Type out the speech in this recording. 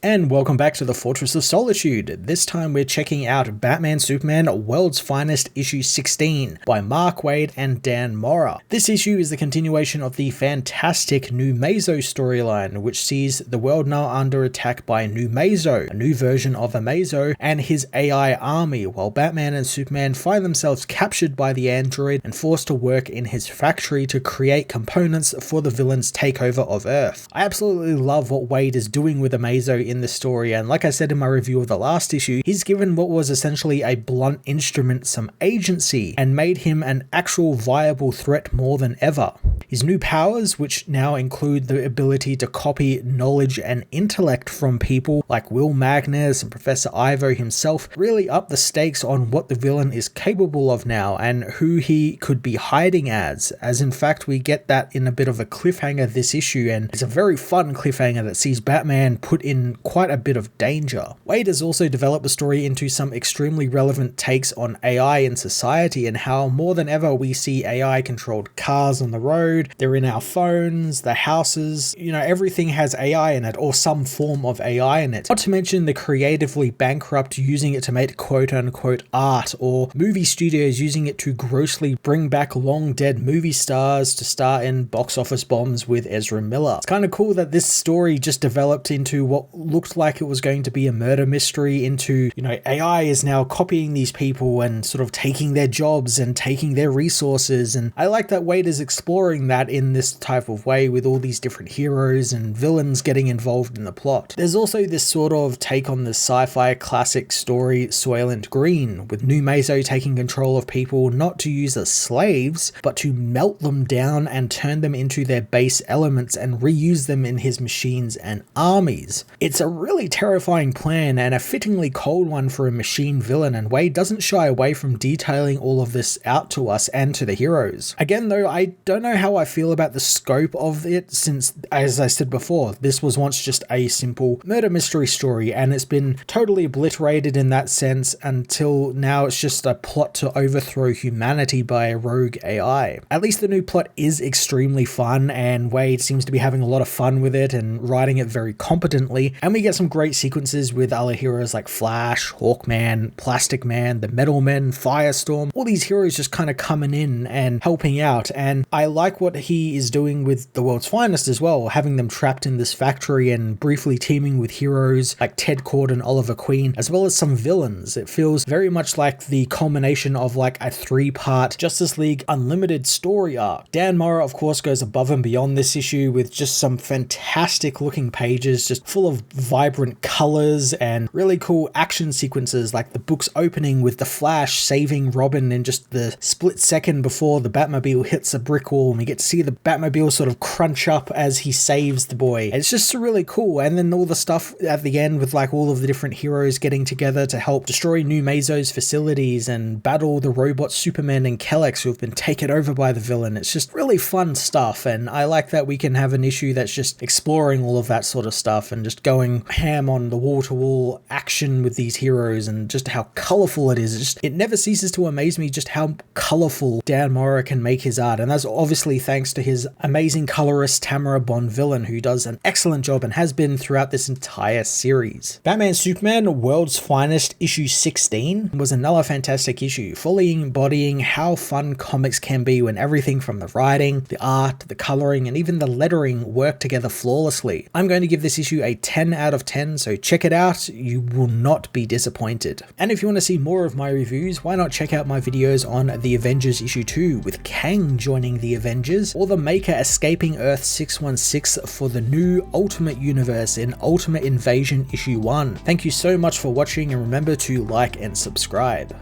And welcome back to the Fortress of Solitude. This time we're checking out Batman Superman World's Finest issue 16 by Mark Waid and Dan Mora. This issue is the continuation of the fantastic New Mazo storyline, which sees the world now under attack by New Mazo, a new version of Amazo, and his AI army, while Batman and Superman find themselves captured by the android and forced to work in his factory to create components for the villain's takeover of Earth. I absolutely love what Waid is doing with Amazo in the story, and like I said in my review of the last issue, he's given what was essentially a blunt instrument some agency and made him an actual viable threat more than ever. His new powers, which now include the ability to copy knowledge and intellect from people like Will Magnus and Professor Ivo himself, really up the stakes on what the villain is capable of now and who he could be hiding as in fact we get that in a bit of a cliffhanger this issue, and it's a very fun cliffhanger that sees Batman put in quite a bit of danger. Waid has also developed the story into some extremely relevant takes on AI in society and how more than ever we see AI controlled cars on the road, they're in our phones, the houses, everything has AI in it or some form of AI in it. Not to mention the creatively bankrupt using it to make quote unquote art, or movie studios using it to grossly bring back long dead movie stars to star in box office bombs with Ezra Miller. It's kind of cool that this story just developed into what looked like it was going to be a murder mystery into, AI is now copying these people and sort of taking their jobs and taking their resources. And I like that Waid is exploring that in this type of way with all these different heroes and villains getting involved in the plot. There's also this sort of take on the sci-fi classic story Soylent Green, with New Mazo taking control of people not to use as slaves, but to melt them down and turn them into their base elements and reuse them in his machines and armies. It's a really terrifying plan and a fittingly cold one for a machine villain, and Waid doesn't shy away from detailing all of this out to us and to the heroes. Again though, I don't know how I feel about the scope of it, since, as I said before, this was once just a simple murder mystery story and it's been totally obliterated in that sense until now it's just a plot to overthrow humanity by a rogue AI. At least the new plot is extremely fun, and Waid seems to be having a lot of fun with it and writing it very competently, and we get some great sequences with other heroes like Flash, Hawkman, Plastic Man, the Metal Men, Firestorm, all these heroes just kind of coming in and helping out. And I like what he is doing with the World's Finest as well, having them trapped in this factory and briefly teaming with heroes like Ted Kord and Oliver Queen, as well as some villains. It feels very much like the culmination of like a 3-part Justice League Unlimited story arc. Dan Mora of course goes above and beyond this issue with just some fantastic looking pages, just full of vibrant colors and really cool action sequences, like the book's opening with the Flash saving Robin in just the split second before the Batmobile hits a brick wall, and we get to see the Batmobile sort of crunch up as he saves the boy. It's just really cool. And then all the stuff at the end with like all of the different heroes getting together to help destroy New Mazo's facilities and battle the robot Superman and Kellex who have been taken over by the villain. It's just really fun stuff, and I like that we can have an issue that's just exploring all of that sort of stuff and just going ham on the wall-to-wall action with these heroes and just how colorful it is. It never ceases to amaze me just how colorful Dan Mora can make his art, and that's obviously thanks to his amazing colorist Tamara Bonvillain, who does an excellent job and has been throughout this entire series. Batman Superman World's Finest issue 16 was another fantastic issue, fully embodying how fun comics can be when everything from the writing, the art, the coloring, and even the lettering work together flawlessly. I'm going to give this issue a 10 out of 10, so check it out, you will not be disappointed. And if you want to see more of my reviews, why not check out my videos on The Avengers issue 2 with Kang joining the Avengers, or the Maker escaping Earth 616 for the new Ultimate Universe in Ultimate Invasion issue 1. Thank you so much for watching, and remember to like and subscribe.